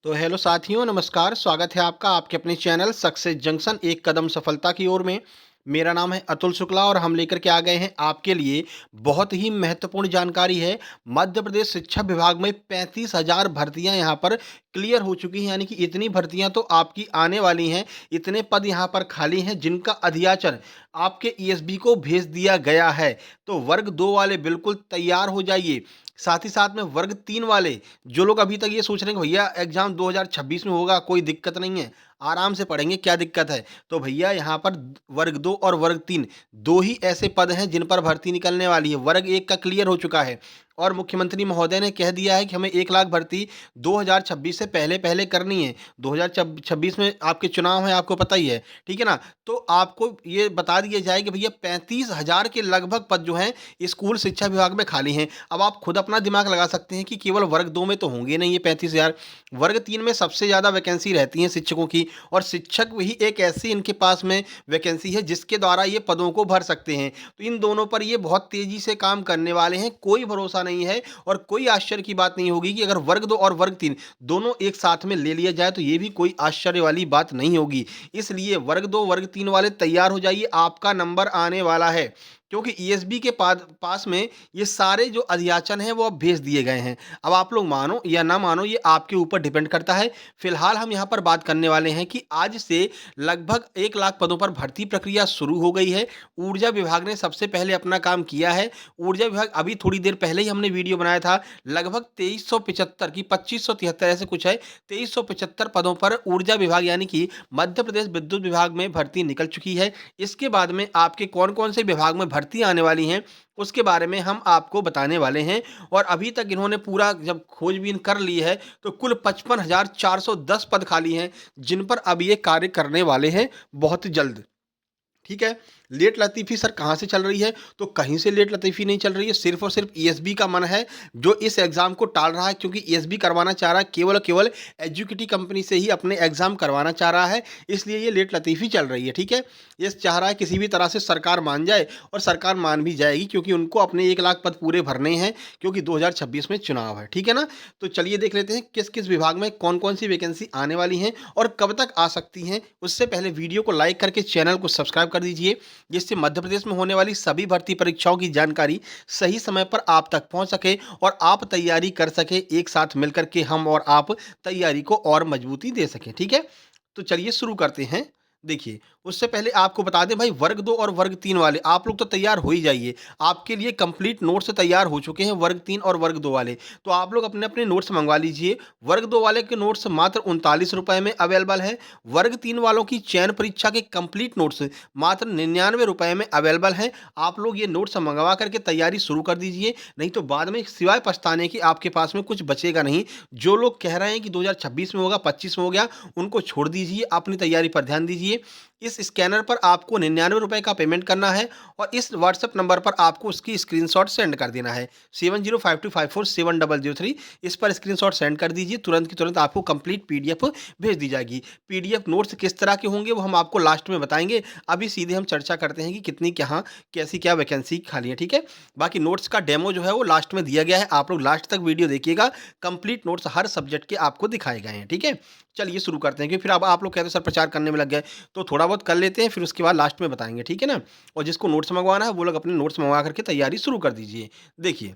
तो हेलो साथियों, नमस्कार। स्वागत है आपका आपके अपने चैनल सक्सेस जंक्शन एक कदम सफलता की ओर में। मेरा नाम है अतुल शुक्ला और हम लेकर के आ गए हैं आपके लिए बहुत ही महत्वपूर्ण जानकारी है। मध्य प्रदेश शिक्षा विभाग में 35,000 भर्तियां यहाँ पर क्लियर हो चुकी हैं, यानी कि इतनी भर्तियां तो आपकी आने वाली हैं। इतने पद यहाँ पर खाली हैं जिनका अधियाचन आपके ईएसबी को भेज दिया गया है। तो वर्ग 2 वाले बिल्कुल तैयार हो जाइए। साथ ही साथ में वर्ग 3 वाले जो लोग अभी तक ये सोच रहे हैं कि भैया एग्जाम 2026 में होगा, कोई दिक्कत नहीं है, आराम से पढ़ेंगे, क्या दिक्कत है। तो भैया यहाँ पर वर्ग 2 और वर्ग 3 दो ही ऐसे पद हैं जिन पर भर्ती निकलने वाली है। वर्ग 1 का क्लियर हो चुका है और मुख्यमंत्री महोदय ने कह दिया है कि हमें 1 लाख भर्ती 2026 से पहले पहले करनी है। 2026 में आपके चुनाव है, आपको पता ही है, ठीक है ना। तो आपको ये बता दिया जाए कि भैया 35,000 के लगभग पद जो हैं स्कूल शिक्षा विभाग में खाली हैं। अब आप खुद अपना दिमाग लगा सकते हैं कि केवल वर्ग 2 में तो होंगे नहीं ये 35,000। वर्ग 3 में सबसे ज़्यादा वैकेंसी रहती है शिक्षकों की, और शिक्षक ही एक ऐसी इनके पास में वैकेंसी है जिसके द्वारा ये पदों को भर सकते हैं। तो इन दोनों पर ये बहुत तेज़ी से काम करने वाले हैं, कोई भरोसा नहीं है। और कोई आश्चर्य की बात नहीं होगी कि अगर वर्ग 2 और वर्ग 3 दोनों एक साथ में ले लिया जाए तो ये भी कोई आश्चर्य वाली बात नहीं होगी। इसलिए वर्ग 2 वर्ग 3 वाले तैयार हो जाइए, आपका नंबर आने वाला है। क्योंकि ईएसबी के पास में ये सारे जो अधियाचन हैं वो अब भेज दिए गए हैं। अब आप लोग मानो या ना मानो, ये आपके ऊपर डिपेंड करता है। फिलहाल हम यहाँ पर बात करने वाले हैं कि आज से लगभग 1 लाख पदों पर भर्ती प्रक्रिया शुरू हो गई है। ऊर्जा विभाग ने सबसे पहले अपना काम किया है। ऊर्जा विभाग, अभी थोड़ी देर पहले ही हमने वीडियो बनाया था, लगभग 2375 की 2573 ऐसे कुछ है, 2375 पदों पर ऊर्जा विभाग यानी कि मध्य प्रदेश विद्युत विभाग में भर्ती निकल चुकी है। इसके बाद में आपके कौन कौन से विभाग में भर्ती आने वाली हैं उसके बारे में हम आपको बताने वाले हैं। और अभी तक इन्होंने पूरा जब खोजबीन कर ली है तो कुल 55,410 पद खाली हैं जिन पर अब ये कार्य करने वाले हैं बहुत जल्द। ठीक है। लेट लतीफ़ी सर कहाँ से चल रही है? तो कहीं से लेट लतीफ़ी नहीं चल रही है, सिर्फ़ और सिर्फ़ ईएसबी का मन है जो इस एग्ज़ाम को टाल रहा है, क्योंकि ईएसबी करवाना चाह रहा है केवल और केवल एजुकेटी कंपनी से ही अपने एग्ज़ाम करवाना चाह रहा है, इसलिए ये लेट लतीफ़ी चल रही है, ठीक है? ये चाह रहा है किसी भी तरह से सरकार मान जाए, और सरकार मान भी जाएगी क्योंकि उनको अपने 1 लाख पद पूरे भरने हैं, क्योंकि 2026 में चुनाव है, ठीक है ना? तो चलिए देख लेते हैं किस-किस विभाग में कौन-कौन सी वैकेंसी आने वाली हैं और कब तक आ सकती हैं। उससे पहले वीडियो को लाइक करके चैनल को सब्सक्राइब कर दीजिए, जिससे मध्य प्रदेश में होने वाली सभी भर्ती परीक्षाओं की जानकारी सही समय पर आप तक पहुंच सके और आप तैयारी कर सके। एक साथ मिलकर के हम और आप तैयारी को और मजबूती दे सकें, ठीक है। तो चलिए शुरू करते हैं। देखिए, उससे पहले आपको बता दें भाई, वर्ग 2 और वर्ग 3 वाले आप लोग तो तैयार हो ही जाइए। आपके लिए कंप्लीट नोट्स तैयार हो चुके हैं वर्ग 3 और वर्ग 2 वाले। तो आप लोग अपने-अपने नोट्स मँगवा लीजिए। वर्ग 2 वाले के नोट्स मात्र ₹39 में अवेलेबल है। वर्ग 3 वालों की चयन परीक्षा के कंप्लीट नोट्स मात्र ₹99 में अवेलेबल हैं। आप लोग ये नोट्स मँगवा कर के तैयारी शुरू कर दीजिए, नहीं तो बाद में सिवाय पछताने के आपके पास में कुछ बचेगा नहीं। जो लोग कह रहे हैं कि 2026 में होगा, 25 में हो गया, उनको छोड़ दीजिए, अपनी तैयारी पर ध्यान दीजिए। इस स्कैनर पर आपको ₹99 का पेमेंट करना है और इस व्हाट्सएप नंबर पर आपको उसकी स्क्रीनशॉट सेंड कर देना है, 7052547003। इस पर स्क्रीनशॉट सेंड कर दीजिए, तुरंत की तुरंत आपको कंप्लीट पीडीएफ भेज दी जाएगी। पीडीएफ नोट्स किस तरह के होंगे वो हम आपको लास्ट में बताएंगे। अभी सीधे हम चर्चा करते हैं कि कितनी कहाँ कैसी क्या वैकेंसी खाली है, ठीक है। बाकी नोट्स का डेमो जो है वो लास्ट में दिया गया है, आप लोग लास्ट तक वीडियो देखिएगा। कंप्लीट नोट्स हर सब्जेक्ट के आपको दिखाए गए हैं, ठीक है। चलिए शुरू करते हैं, क्योंकि फिर अब आप लोग कहते हैं सर प्रचार करने में लग गए, तो थोड़ा बहुत कर लेते हैं, फिर उसके बाद लास्ट में बताएँगे, ठीक है ना? और जिसको नोट्स मँगवाना है वो लोग अपने नोट्स मँगवा करके तैयारी शुरू कर दीजिए। देखिए,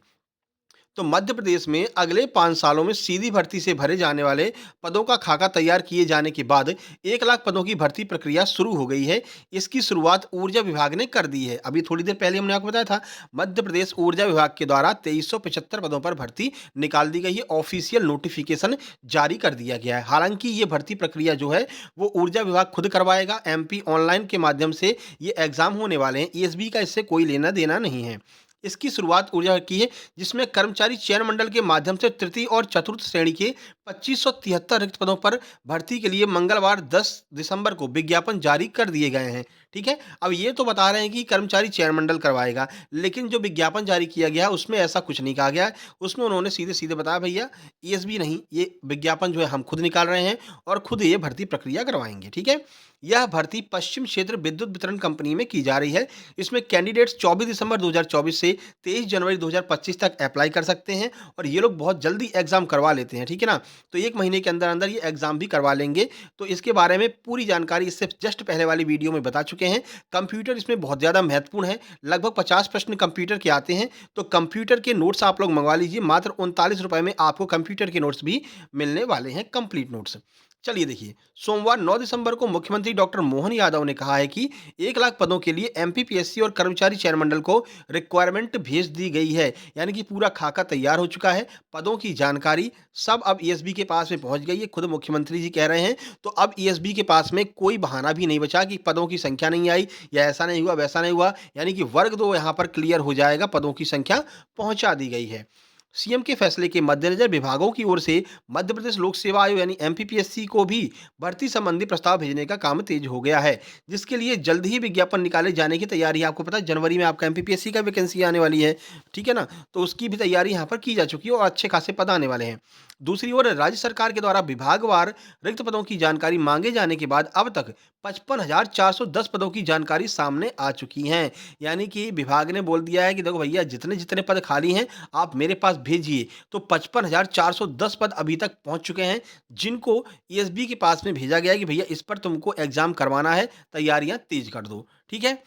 तो मध्य प्रदेश में अगले 5 सालों में सीधी भर्ती से भरे जाने वाले पदों का खाका तैयार किए जाने के बाद 1 लाख पदों की भर्ती प्रक्रिया शुरू हो गई है। इसकी शुरुआत ऊर्जा विभाग ने कर दी है। अभी थोड़ी देर पहले हमने आपको बताया था, मध्य प्रदेश ऊर्जा विभाग के द्वारा 2375 पदों पर भर्ती निकाल दी गई है। ऑफिशियल नोटिफिकेशन जारी कर दिया गया है। हालांकि ये भर्ती प्रक्रिया जो है वो ऊर्जा विभाग खुद करवाएगा। एमपी ऑनलाइन के माध्यम से ये एग्जाम होने वाले हैं। ईएसबी का इससे कोई लेना देना नहीं है। इसकी शुरुआत ऊर्जा की है, जिसमें कर्मचारी चयन मंडल के माध्यम से तृतीय और चतुर्थ श्रेणी के 2573 रिक्त पदों पर भर्ती के लिए मंगलवार 10 दिसंबर को विज्ञापन जारी कर दिए गए हैं, ठीक है। अब ये तो बता रहे हैं कि कर्मचारी चयन मंडल करवाएगा, लेकिन जो विज्ञापन जारी किया गया है उसमें ऐसा कुछ नहीं कहा गया है। उसमें उन्होंने सीधे सीधे बताया भैया ईएसबी नहीं, ये विज्ञापन जो है हम खुद निकाल रहे हैं और खुद ये भर्ती प्रक्रिया करवाएंगे, ठीक है। यह भर्ती पश्चिम क्षेत्र विद्युत वितरण कंपनी में की जा रही है। इसमें कैंडिडेट्स 24 दिसंबर 2024 से 23 जनवरी 2025 तक अप्लाई कर सकते हैं और ये लोग बहुत जल्दी एग्जाम करवा लेते हैं, ठीक है ना। तो 1 महीने के अंदर-अंदर ये एग्ज़ाम भी करवा लेंगे। तो इसके बारे में पूरी जानकारी इससे जस्ट पहले वाली वीडियो में बता चुके हैं। कंप्यूटर इसमें बहुत ज़्यादा महत्वपूर्ण है, लगभग 50 प्रश्न कंप्यूटर के आते हैं, तो कंप्यूटर के नोट्स आप लोग मँगवा लीजिए, मात्र ₹39 में आपको कंप्यूटर के नोट्स भी मिलने वाले हैं, कंप्लीट नोट्स। चलिए देखिए, सोमवार 9 दिसंबर को मुख्यमंत्री डॉक्टर मोहन यादव ने कहा है कि 1 लाख पदों के लिए एमपीपीएससी और कर्मचारी चयन मंडल को रिक्वायरमेंट भेज दी गई है। यानी कि पूरा खाका तैयार हो चुका है, पदों की जानकारी सब अब ईएसबी के पास में पहुंच गई है, खुद मुख्यमंत्री जी कह रहे हैं। तो अब ईएसबी के पास में कोई बहाना भी नहीं बचा कि पदों की संख्या नहीं आई या ऐसा नहीं हुआ, वैसा नहीं हुआ। यानी कि वर्ग 2 यहाँ पर क्लियर हो जाएगा, पदों की संख्या पहुंचा दी गई है। सीएम के फैसले के मद्देनजर विभागों की ओर से मध्य प्रदेश लोक सेवा आयोग यानी एमपीपीएससी को भी भर्ती संबंधी प्रस्ताव भेजने का काम तेज हो गया है, जिसके लिए जल्द ही विज्ञापन निकाले जाने की तैयारी है। आपको पता है जनवरी में आपका एमपीपीएससी का वैकेंसी आने वाली है, ठीक है ना? तो उसकी भी तैयारी यहाँ पर की जा चुकी है और अच्छे खासे पद आने वाले हैं। दूसरी ओर राज्य सरकार के द्वारा विभागवार रिक्त पदों की जानकारी मांगे जाने के बाद अब तक 55,410 पदों की जानकारी सामने आ चुकी हैं। यानी कि विभाग ने बोल दिया है कि देखो भैया, जितने जितने पद खाली हैं आप मेरे पास भेजिए। तो 55,410 पद अभी तक पहुंच चुके हैं, जिनको ईएसबी के पास में भेजा गया है कि भैया इस पर तुमको एग्जाम करवाना है, तैयारियां तेज कर दो। ठीक है।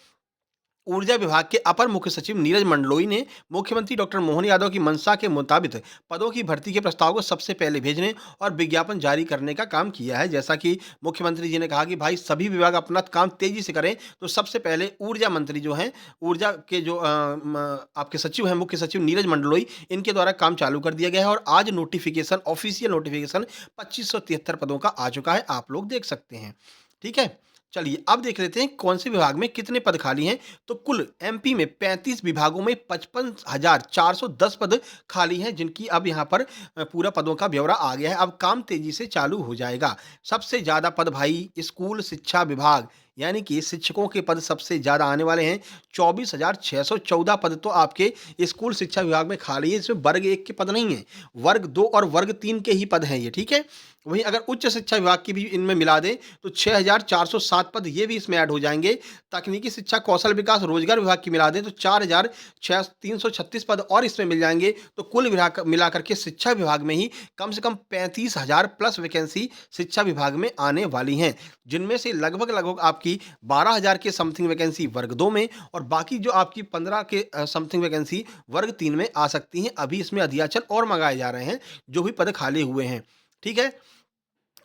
ऊर्जा विभाग के अपर मुख्य सचिव नीरज मंडलोई ने मुख्यमंत्री डॉक्टर मोहन यादव की मंशा के मुताबिक पदों की भर्ती के प्रस्ताव को सबसे पहले भेजने और विज्ञापन जारी करने का काम किया है। जैसा कि मुख्यमंत्री जी ने कहा कि भाई सभी विभाग अपना काम तेजी से करें, तो सबसे पहले ऊर्जा मंत्री जो हैं, ऊर्जा के जो आपके सचिव हैं, मुख्य सचिव नीरज मंडलोई, इनके द्वारा काम चालू कर दिया गया है और आज नोटिफिकेशन, ऑफिशियल नोटिफिकेशन 2573 पदों का आ चुका है, आप लोग देख सकते हैं। ठीक है। चलिए अब देख लेते हैं कौन से विभाग में कितने पद खाली हैं। तो कुल एमपी में 35 विभागों में 55,410 पद खाली हैं, जिनकी अब यहाँ पर पूरा पदों का ब्यौरा आ गया है। अब काम तेजी से चालू हो जाएगा। सबसे ज़्यादा पद भाई स्कूल शिक्षा विभाग यानी कि शिक्षकों के पद सबसे ज़्यादा आने वाले हैं। 24,614 पद तो आपके स्कूल शिक्षा विभाग में खाली है। इसमें वर्ग 1 के पद नहीं है, वर्ग 2 और वर्ग 3 के ही पद हैं ये, ठीक है। वहीं अगर उच्च शिक्षा विभाग की भी इनमें मिला दें तो 6,407 पद ये भी इसमें ऐड हो जाएंगे। तकनीकी शिक्षा कौशल विकास रोजगार विभाग की मिला दें तो 4,336 पद और इसमें मिल जाएंगे। तो कुल मिलाकर के शिक्षा विभाग में ही कम से कम 35,000 प्लस वैकेंसी शिक्षा विभाग में आने वाली हैं, जिनमें से लगभग लगभग आपकी 12,000 के समथिंग वैकेंसी वर्ग 2 में और बाकी जो आपकी 15 के समथिंग वैकेंसी वर्ग 3 में आ सकती हैं। अभी इसमें अध्याचन और मंगाए जा रहे हैं, जो भी पद खाली हुए हैं, ठीक है।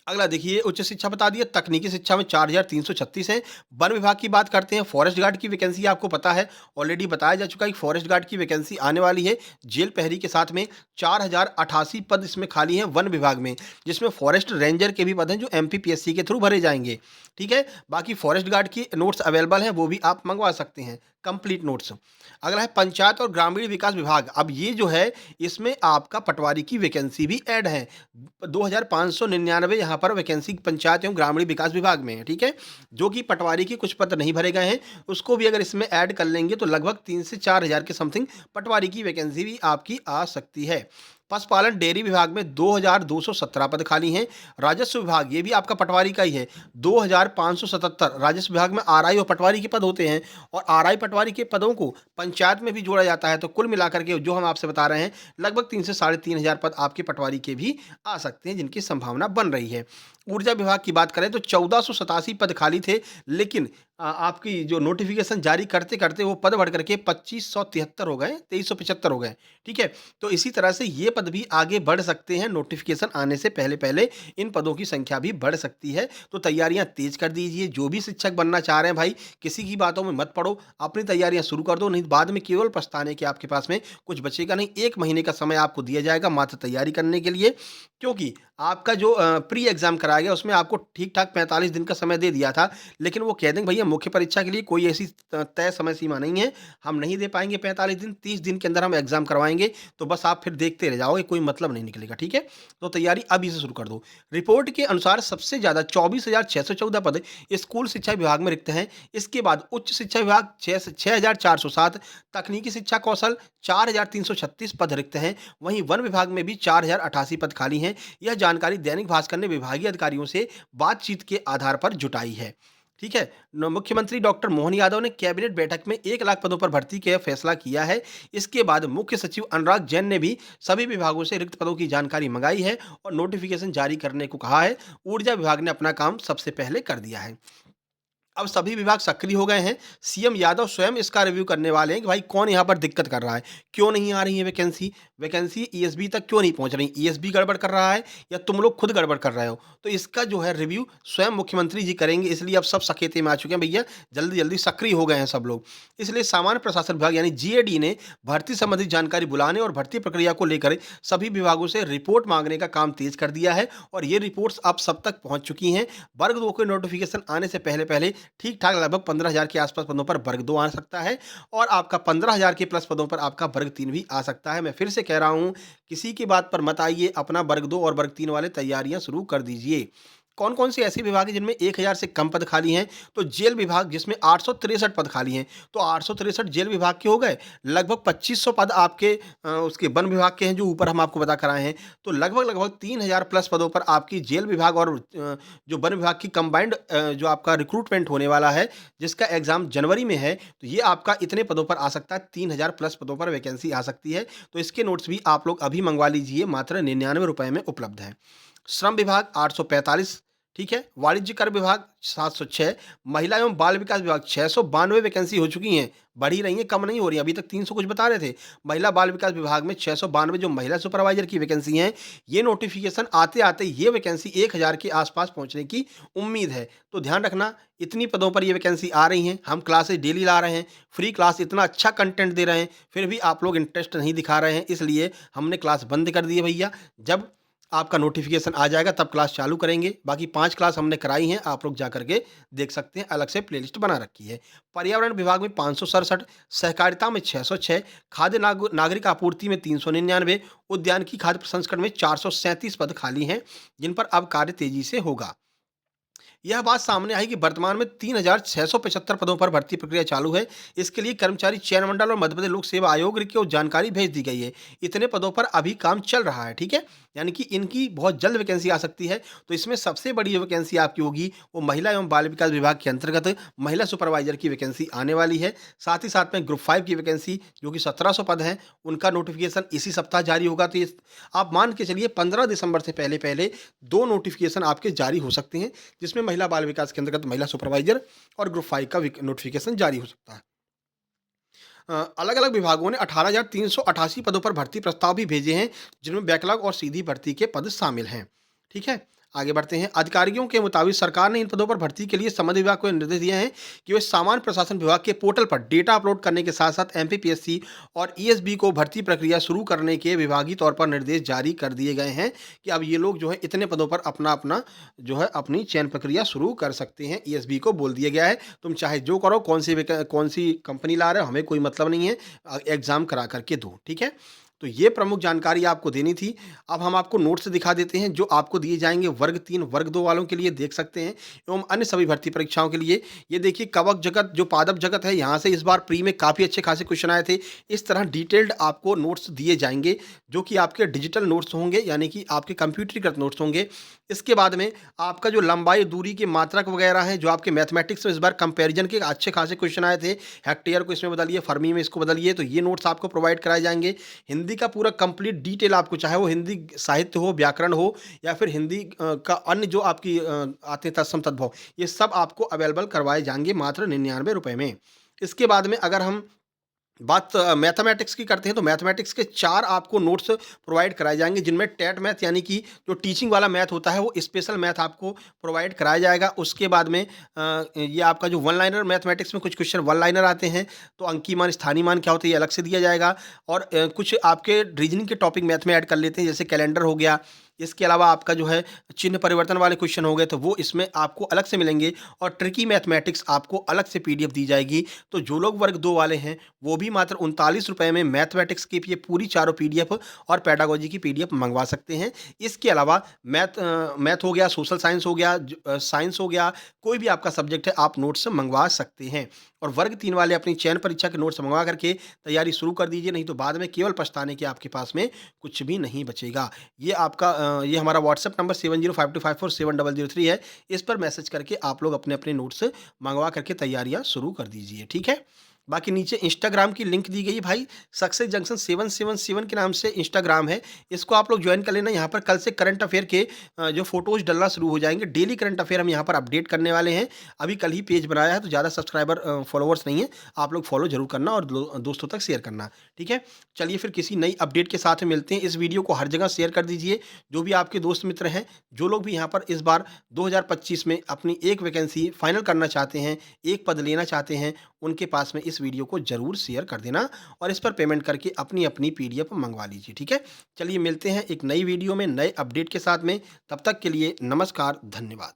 अगला देखिए, उच्च शिक्षा बता दिया, तकनीकी शिक्षा में 4,336 है। वन विभाग की बात करते हैं, फॉरेस्ट गार्ड की वैकेंसी आपको पता है, ऑलरेडी बताया जा चुका है कि फॉरेस्ट गार्ड की वैकेंसी आने वाली है। जेल प्रहरी के साथ में 4,088 पद इसमें खाली हैं वन विभाग में, जिसमें फॉरेस्ट रेंजर के भी पद हैं जो एमपीपीएससी के थ्रू भरे जाएंगे, ठीक है। बाकी फॉरेस्ट गार्ड की नोट्स अवेलेबल हैं, वो भी आप मंगवा सकते हैं, कंप्लीट नोट्स। अगला है पंचायत और ग्रामीण विकास विभाग। अब ये जो है, इसमें आपका पटवारी की वैकेंसी भी ऐड है। 2,599 यहाँ पर वैकेंसी पंचायत एवं ग्रामीण विकास विभाग में है, ठीक है। जो कि पटवारी की कुछ पद नहीं भरे गए हैं, उसको भी अगर इसमें ऐड कर लेंगे तो लगभग 3 से 4,000 के समथिंग पटवारी की वैकेंसी भी आपकी आ सकती है। पशुपालन डेयरी विभाग में 2,217 पद खाली हैं। राजस्व विभाग, ये भी आपका पटवारी का ही है, 2,577 राजस्व विभाग में आरआई और पटवारी के पद होते हैं और आरआई पटवारी के पदों को पंचायत में भी जोड़ा जाता है। तो कुल मिलाकर के जो हम आपसे बता रहे हैं, लगभग 3 से 3,500 पद आपके पटवारी के भी आ सकते हैं, जिनकी संभावना बन रही है। ऊर्जा विभाग की बात करें तो 1487 पद खाली थे, लेकिन आपकी जो नोटिफिकेशन जारी करते करते वो पद बढ़ करके 2,573 हो गए, 2,375 हो गए, ठीक है। तो इसी तरह से ये पद भी आगे बढ़ सकते हैं, नोटिफिकेशन आने से पहले पहले इन पदों की संख्या भी बढ़ सकती है। तो तैयारियां तेज कर दीजिए। जो भी शिक्षक बनना चाह रहे हैं भाई, किसी की बातों में मत पड़ो, अपनी तैयारियां शुरू कर दो, नहीं बाद में केवल पछताने के आपके पास में कुछ बचेगा नहीं। 1 महीने का समय आपको दिया जाएगा मात्र तैयारी करने के लिए, क्योंकि आपका जो प्री एग्जाम कराया गया उसमें आपको ठीक ठाक 45 दिन का समय दे दिया था, लेकिन वो कह दें भैया मुख्य परीक्षा के लिए कोई ऐसी तय समय सीमा नहीं है, हम नहीं दे पाएंगे 45 दिन, 30 दिन के अंदर हम एग्जाम करवाएंगे। तो बस आप फिर देखते रह जाओगे, कोई मतलब नहीं निकलेगा, ठीक है। तो तैयारी अभी से शुरू कर दो। रिपोर्ट के अनुसार सबसे ज्यादा 24,614 पद स्कूल शिक्षा विभाग में रिक्त हैं। इसके बाद उच्च शिक्षा विभाग 6,407, तकनीकी शिक्षा कौशल 4,336 पद रिक्त हैं। वहीं वन विभाग में भी 4,088 पद खाली हैं। यह जानकारी दैनिक भास्कर ने विभागीय अधिकारियों से बातचीत के आधार पर जुटाई है, ठीक है। मुख्यमंत्री डॉक्टर मोहन यादव ने कैबिनेट बैठक में 1 लाख पदों पर भर्ती का फैसला किया है। इसके बाद मुख्य सचिव अनुराग जैन ने भी सभी विभागों से रिक्त पदों की जानकारी मंगाई है और नोटिफिकेशन जारी करने को कहा है। ऊर्जा विभाग ने अपना काम सबसे पहले कर दिया है। अब सभी विभाग सक्रिय हो गए हैं। सीएम यादव स्वयं इसका रिव्यू करने वाले हैं कि भाई कौन यहाँ पर दिक्कत कर रहा है, क्यों नहीं आ रही है वैकेंसी ईएसबी तक क्यों नहीं पहुँच रही, ईएसबी गड़बड़ कर रहा है या तुम लोग खुद गड़बड़ कर रहे हो। तो इसका जो है रिव्यू स्वयं मुख्यमंत्री जी करेंगे, इसलिए अब सब सकेते में आ चुके हैं भैया, जल्दी जल्दी सक्रिय हो गए हैं सब लोग। इसलिए सामान्य प्रशासन विभाग यानी जीएडी ने भर्ती संबंधित जानकारी बुलाने और भर्ती प्रक्रिया को लेकर सभी विभागों से रिपोर्ट मांगने का काम तेज कर दिया है और ये रिपोर्ट्स अब सब तक पहुंच चुकी हैं। वर्ग 2 के नोटिफिकेशन आने से पहले पहले ठीक-ठाक लगभग 15,000 के आसपास पदों पर वर्ग 2 आ सकता है और आपका 15,000 के प्लस पदों पर आपका वर्ग 3 भी आ सकता है। मैं फिर से कह रहा हूँ, किसी की बात पर मत आइए, अपना वर्ग 2 और वर्ग 3 वाले तैयारियाँ शुरू कर दीजिए। कौन-कौन से ऐसे विभाग हैं जिनमें 1,000 से कम पद खाली हैं? तो जेल विभाग जिसमें 863 पद खाली हैं, तो 863 जेल विभाग के हो गए। लगभग 2500 पद आपके उसके वन विभाग के हैं जो ऊपर हम आपको बता कर आए हैं। तो लगभग 3,000 प्लस पदों पर आपकी जेल विभाग और जो वन विभाग की कंबाइंड जो आपका रिक्रूटमेंट होने वाला है, जिसका एग्ज़ाम जनवरी में है, तो ये आपका इतने पदों पर आ सकता है, 3,000 प्लस पदों पर वैकेंसी आ सकती है। तो इसके नोट्स भी आप लोग अभी मँगवा लीजिए, मात्र ₹99 में उपलब्ध हैं। श्रम विभाग 845, ठीक है। वाणिज्य कर विभाग 706, महिला एवं बाल विकास विभाग 692 वैकेंसी हो चुकी हैं, बढ़ ही रही हैं, कम नहीं हो रही हैं। अभी तक 300 कुछ बता रहे थे। महिला बाल विकास विभाग में 692 जो महिला सुपरवाइजर की वैकेंसी हैं, ये नोटिफिकेशन आते-आते ये वैकेंसी 1,000 के आसपास पहुँचने की उम्मीद है। तो ध्यान रखना, इतनी पदों पर ये वैकेंसी आ रही हैं, हम क्लासेस डेली ला रहे हैं, फ्री क्लास इतना अच्छा कंटेंट दे रहे हैं, फिर भी आप लोग इंटरेस्ट नहीं दिखा रहे हैं, इसलिए हमने क्लास बंद कर दी है भैया। जब आपका नोटिफिकेशन आ जाएगा तब क्लास चालू करेंगे। बाकी 5 क्लास हमने कराई हैं, आप लोग जा कर के देख सकते हैं, अलग से प्लेलिस्ट बना रखी है। पर्यावरण विभाग में 567, सहकारिता में 606, खाद्य नागरिक आपूर्ति में 399, उद्यानिकी खाद्य प्रसंस्करण में 437 पद खाली हैं, जिन पर अब कार्य तेजी से होगा। यह बात सामने आई कि वर्तमान में 3,675 पदों पर भर्ती प्रक्रिया चालू है। इसके लिए कर्मचारी चयन मंडल और मध्य प्रदेश लोक सेवा आयोग को जानकारी भेज दी गई है। इतने पदों पर अभी काम चल रहा है, ठीक है? यानी कि इनकी बहुत जल्द वैकेंसी आ सकती है। तो इसमें सबसे बड़ी जो वैकेंसी आपकी होगी, वो महिला एवं बाल विकास विभाग के अंतर्गत महिला सुपरवाइजर की वैकेंसी आने वाली है। साथ ही साथ में ग्रुप 5 की वैकेंसी जो कि 1700 पद हैं, उनका नोटिफिकेशन इसी सप्ताह जारी होगा। तो ये आप मान के चलिए 15 दिसंबर से पहले-पहले 2 नोटिफिकेशन आपके जारी हो सकते हैं, जिसमें महिला बाल विकास के अंतर्गत महिला सुपरवाइजर और ग्रुप 5 का नोटिफिकेशन जारी हो सकता है। अलग-अलग विभागों ने 18,388 पदों पर भर्ती प्रस्ताव भी भेजे हैं, जिनमें बैकलॉग और सीधी भर्ती के पद शामिल हैं। ठीक है? आगे बढ़ते हैं। अधिकारियों के मुताबिक सरकार ने इन पदों पर भर्ती के लिए संबंधित विभाग को निर्देश दिए हैं कि वे सामान्य प्रशासन विभाग के पोर्टल पर डेटा अपलोड करने के साथ-साथ एमपीपीएससी और ईएसबी को भर्ती प्रक्रिया शुरू करने के विभागीय तौर पर निर्देश जारी कर दिए गए हैं कि अब ये लोग जो है इतने पदों पर अपना-अपना जो है अपनी चयन प्रक्रिया शुरू कर सकते हैं। ईएसबी को बोल दिया गया है, तुम चाहे जो करो, कौन सी कंपनी ला रहे हो, हमें कोई मतलब नहीं है, एग्ज़ाम करा कर के दो। ठीक है? तो ये प्रमुख जानकारी आपको देनी थी। अब हम आपको नोट्स दिखा देते हैं जो आपको दिए जाएँगे वर्ग 3, वर्ग 2 वालों के लिए देख सकते हैं एवं अन्य सभी भर्ती परीक्षाओं के लिए। ये देखिए कवक जगत जो पादप जगत है, यहाँ से इस बार प्री में काफ़ी अच्छे खासे क्वेश्चन आए थे। इस तरह डिटेल्ड आपको नोट्स दिए जाएँगे जो कि आपके डिजिटल नोट्स होंगे, यानी कि आपके कंप्यूटरीकृत नोट्स होंगे। इसके बाद में आपका जो लंबाई, दूरी के मात्रक वगैरह हैं, जो आपके मैथमेटिक्स में इस बार कंपैरिजन के अच्छे खासे क्वेश्चन आए थे। हेक्टेयर को इसमें बदलिए, फर्मी में इसको बदलिए, तो ये नोट्स आपको प्रोवाइड कराए जाएँगे। हिंदी का पूरा कंप्लीट डिटेल आपको, चाहे वो हिंदी साहित्य हो, व्याकरण हो या फिर हिंदी का अन्य जो आपकी आते हैं तत्सम तद्भव, ये सब आपको अवेलेबल करवाए जाएँगे मात्र ₹99 में। इसके बाद में अगर हम बात मैथमेटिक्स की करते हैं, तो मैथमेटिक्स के 4 आपको नोट्स प्रोवाइड कराए जाएँगे, जिनमें टेट मैथ यानी कि जो टीचिंग वाला मैथ होता है, वो स्पेशल मैथ आपको प्रोवाइड कराया जाएगा। उसके बाद में ये आपका जो वन लाइनर मैथमेटिक्स में कुछ क्वेश्चन वन लाइनर आते हैं, तो अंकीय मान, स्थानीय मान क्या होता है, ये अलग से दिया जाएगा। और कुछ आपके रीजनिंग के टॉपिक मैथ में ऐड कर लेते हैं, जैसे कैलेंडर हो गया। इसके अलावा आपका जो है चिन्ह परिवर्तन वाले क्वेश्चन हो गए, तो वो इसमें आपको अलग से मिलेंगे और ट्रिकी मैथमेटिक्स आपको अलग से पीडीएफ दी जाएगी। तो जो लोग वर्ग 2 वाले हैं, वो भी मात्र ₹39 में मैथमेटिक्स की ये पूरी चारों पीडीएफ और पेडागोजी की पीडीएफ मंगवा सकते हैं। इसके अलावा मैथ हो गया, सोशल साइंस हो गया, साइंस हो गया, कोई भी आपका सब्जेक्ट है, आप नोट्स मंगवा सकते हैं। और वर्ग 3 वाले अपनी चयन परीक्षा के नोट्स मंगवा करके तैयारी शुरू कर दीजिए, नहीं तो बाद में केवल पछताने के आपके पास में कुछ भी नहीं बचेगा। ये आपका ये हमारा व्हाट्सएप नंबर 7052547003 है। इस पर मैसेज करके आप लोग अपने-अपने नोट्स मँगवा करके तैयारियाँ शुरू कर दीजिए, ठीक है? बाकी नीचे इंस्टाग्राम की लिंक दी गई है भाई, सक्सेस जंक्शन 777 के नाम से इंस्टाग्राम है। इसको आप लोग जॉइन कर लेना। यहाँ पर कल से करंट अफ़ेयर के जो फ़ोटोज़ डलना शुरू हो जाएँगे। डेली करंट अफ़ेयर हम यहाँ पर अपडेट करने वाले हैं। अभी कल ही पेज बनाया है, तो ज़्यादा सब्सक्राइबर फॉलोवर्स नहीं है। आप लोग फॉलो ज़रूर करना और दोस्तों तक शेयर करना, ठीक है? चलिए फिर किसी नई अपडेट के साथ में मिलते हैं। इस वीडियो को हर जगह शेयर कर दीजिए। जो भी आपके दोस्त मित्र हैं, जो लोग भी यहाँ पर इस बार 2025 में अपनी एक वैकेंसी फाइनल करना चाहते हैं, एक पद लेना चाहते हैं, उनके पास में इस वीडियो को ज़रूर शेयर कर देना और इस पर पेमेंट करके अपनी-अपनी पीडीएफ मंगवा लीजिए, ठीक है? चलिए मिलते हैं एक नई वीडियो में नए अपडेट के साथ में। तब तक के लिए नमस्कार, धन्यवाद।